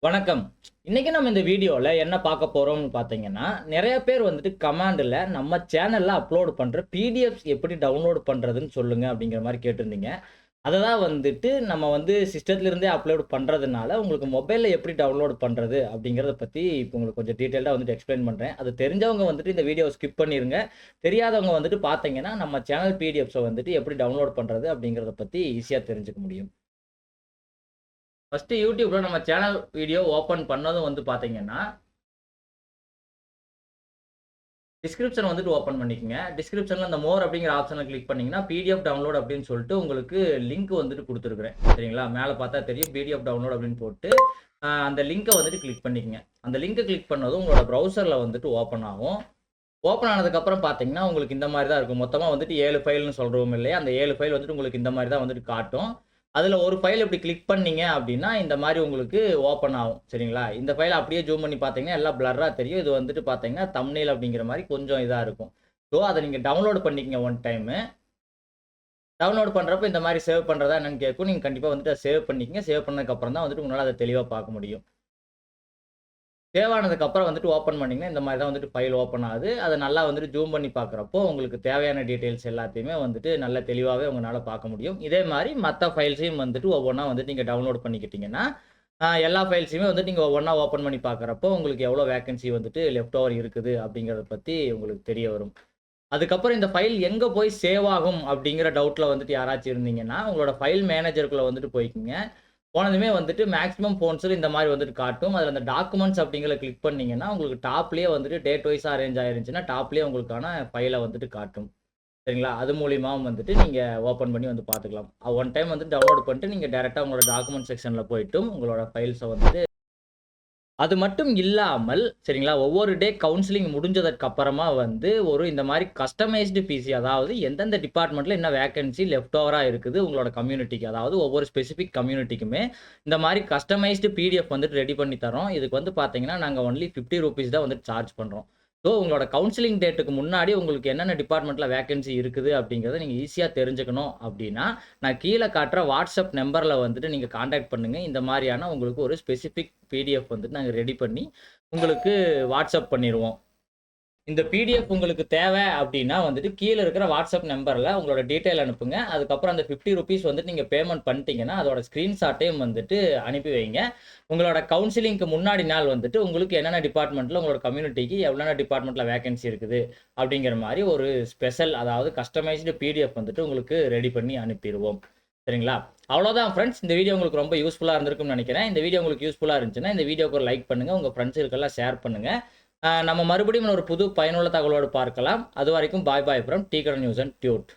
வணக்கம். இன்னைக்கு நம்ம இந்த வீடியோல என்ன பார்க்க போறோம்னு பார்த்தீங்கன்னா, நெறைய பேர் வந்துட்டு கமாண்ட்ல நம்ம சேனல்ல அப்லோட் பண்ற பிடிஎஃப்ஸ் எப்படி டவுன்லோட் பண்றதுன்னு சொல்லுங்க அப்படிங்கிற மாரி கேட்டிருந்தீங்க. அத தான் வந்துட்டு நம்ம சிஸ்டத்துல இருந்தே அப்லோட் பண்றதுனால, உங்களுக்கு மொபைல்ல எப்படி டவுன்லோட் பண்றது அப்படிங்கிறத பத்தி இப்போ உங்களுக்கு கொஞ்சம் டீட்டெயில்டா எக்ஸ்பிளைன் பண்றேன். அது தெரிஞ்சவங்க இந்த வீடியோவ ஸ்கிப் பண்ணிருங்க. தெரியாதவங்க பார்த்தீங்கன்னா, நம்ம சேனல் பிடிஎஃப்ஸ எப்படி டவுன்லோட் பண்றது அப்படிங்கிறத பத்தி ஈஸியா தெரிஞ்சுக்க முடியும். ஃபர்ஸ்ட் யூடியூப்ல நம்ம சேனல் வீடியோ ஓப்பன் பண்ணதும் பார்த்தீங்கன்னா, டிஸ்கிரிப்ஷன் ஓப்பன் பண்ணிக்கங்க. டிஸ்கிரிப்ஷன்ல அந்த மோர் அப்படிங்கிற ஆப்ஷன கிளிக் பண்ணீங்கன்னா, பிடிஎஃப் டவுன்லோட் அப்படின்னு சொல்லிட்டு உங்களுக்கு லிங்க் குடுத்துருக்கிறேன். சரிங்களா? மேல பார்த்தா தெரியும் பிடிஎஃப் டவுன்லோட் அப்படின்னு போட்டு, அந்த லிங்க கிளிக் பண்ணிக்கங்க. அந்த லிங்க கிளிக் பண்ணதும் உங்களோட ப்ரௌசர்ல ஓப்பன் ஆகும். ஓப்பன் ஆனதுக்கப்புறம் பார்த்தீங்கன்னா, உங்களுக்கு இந்த மாரி தான் இருக்கும். மொத்தமா 7 ஃபைல்னு சொல்றோம் இல்லையா? அந்த 7 ஃபைல் உங்களுக்கு இந்த மாரி தான் காட்டும். அதுல ஒரு ஃபைல் இப்படி கிளிக் பண்ணீங்க அப்படின்னா, இந்த மாரி உங்களுக்கு ஓப்பன் ஆகும். சரிங்களா? இந்த ஃபைல அப்படியே ஜூம் பண்ணி பார்த்தீங்கன்னா, எல்லாம் பிளர்ரா தெரியும். இது பார்த்தீங்கன்னா, தம்ப்நெயில் அப்படிங்கிற மாரி கொஞ்சம் இதா இருக்கும். ஸோ, அத நீங்க டவுன்லோட் பண்ணிக்கங்க ஒன் டைமு. டவுன்லோட் பண்றப்ப இந்த மாரி சேவ் பண்றதா என்னன்னு கேட்கும். நீங்க கண்டிப்பா அத சேவ் பண்ணிக்கங்க. சேவ் பண்ணதுக்கு அப்புறம் தான் உங்களால அத தெளிவா பார்க்க முடியும். சேவ் ஆனதுக்கு அப்புறம் ஓப்பன் பண்ணீங்கன்னா, இந்த மாரி தான் ஃபைல் ஓப்பன் ஆகுது. அத நல்லா ஜூம் பண்ணி பார்க்குறப்போ, உங்களுக்கு தேவையான டீட்டெயில்ஸ் எல்லாத்தையுமே நல்ல தெளிவாவே உங்கனால பார்க்க முடியும். இதே மாரி மத்த ஃபைல்ஸையும் ஒவ்வொன்னா நீங்க டவுன்லோட் பண்ணிக்கிட்டீங்கன்னா, எல்லா ஃபைல்ஸையுமே நீங்க ஒவ்வொன்னா ஓப்பன் பண்ணி பார்க்குறப்போ, உங்களுக்கு எவ்வளோ வேக்கன்சி லெஃப்ட் ஓவர் இருக்குது அப்படிங்கிறத பத்தி உங்களுக்கு தெரிய வரும். அதுக்கப்புறம் இந்த ஃபைல் எங்க போய் சேவ் ஆகும் அப்படிங்கிற டவுட்ல யாராச்சும் இருந்தீங்கன்னா, உங்களோட ஃபைல் மேனேஜருக்குள்ள போய்க்கங்க. போனதுமே மேக்ஸிமம் ஃபோன்ஸ்ல இந்த மாரி காட்டும். அதுல அந்த டாக்குமெண்ட்ஸ் அப்படிங்கிறத கிளிக் பண்ணீங்கன்னா, உங்களுக்கு டாப்லயே டேட் வைஸா அரேஞ்ச் ஆயிருந்துச்சுன்னா, டாப்லயே உங்களுக்கான ஃபைல காட்டும். சரிங்களா? அது மூலியமாவும் நீங்க ஓப்பன் பண்ணி பார்த்துக்கலாம். ஒன் டைம் டவுன்லோட் பண்ணிட்டு நீங்க டைரக்ட்டா உங்களோட டாக்குமெண்ட் செக்ஷன்ல போயிட்டும் உங்களோட ஃபைல்ஸ அது மட்டும் இல்லாமல், சரிங்களா, ஒவ்வொரு டே கவுன்சிலிங் முடிஞ்சதற்கு அப்புறமா ஒரு இந்த மாரி கஸ்டமைஸ்டு பிசி, அதாவது எந்தெந்த டிபார்ட்மெண்ட்ல என்ன வேக்கன்சி லெஃப்ட் ஓவரா இருக்குது உங்களோட கம்யூனிட்டிக்கு, அதாவது ஒவ்வொரு ஸ்பெசிஃபிக் கம்யூனிட்டிக்குமே இந்த மாரி கஸ்டமைஸ்டு பிடிஎஃப் ரெடி பண்ணி தர்றோம். இதுக்கு பார்த்தீங்கன்னா, நாங்க ஒன்லி ₹50 தான் சார்ஜ் பண்றோம். ஸோ, உங்களோட கவுன்சிலிங் டேட்டுக்கு முன்னாடி உங்களுக்கு என்னென்ன டிபார்ட்மெண்ட்ல வேக்கன்சி இருக்குது அப்படிங்கிறத நீங்க ஈஸியா தெரிஞ்சுக்கணும் அப்படின்னா, நான் கீழ காட்டுற வாட்ஸ்அப் நம்பர்ல நீங்க கான்டாக்ட் பண்ணுங்க. இந்த மாரியான உங்களுக்கு ஒரு ஸ்பெசிஃபிக் பிடிஎஃப் நாங்க ரெடி பண்ணி உங்களுக்கு வாட்ஸ்அப் பண்ணிருவோம். இந்த பிடிஎஃப் உங்களுக்கு தேவை அப்படின்னா கீழ இருக்கிற வாட்ஸ்அப் நம்பர்ல உங்களோட டீட்டெயில் அனுப்புங்க. அதுக்கப்புறம் அந்த ₹50 நீங்க பேமெண்ட் பண்ணிட்டீங்கன்னா, அதோட ஸ்கிரீன்ஷாட்டையும் அனுப்பி வைங்க. உங்களோட கவுன்சிலிங்க்கு முன்னாடி நாள் உங்களுக்கு என்னென்ன டிபார்ட்மெண்ட்ல உங்களோட கம்யூனிட்டிக்கு எவ்வளவு டிபார்ட்மெண்ட்ல வேக்கன்சி இருக்குது அப்படிங்கிற மாரி ஒரு ஸ்பெஷல், அதாவது கஸ்டமைஸ்டு பிடிஎஃப் உங்களுக்கு ரெடி பண்ணி அனுப்பிருவோம். சரிங்களா? அவ்வளோதான் ஃபிரெண்ட்ஸ். இந்த வீடியோ உங்களுக்கு ரொம்ப யூஸ்ஃபுல்லா இருந்திருக்கும்னு நினைக்கிறேன். இந்த வீடியோ உங்களுக்கு யூஸ்ஃபுல்லா இருந்துச்சுன்னா, இந்த வீடியோக்கு ஒரு லைக் பண்ணுங்க. உங்க ஃப்ரெண்ட்ஸுகளுக்கெல்லாம் ஷேர் பண்ணுங்க. நம்ம மறுபடியும் ஒரு புது பயனுள்ள தகவலோடு பார்க்கலாம். அதுவரைக்கும் பாய் பாய் ஃப்ரம் டீ கடை நியூஸ் அண்ட் டியூட்.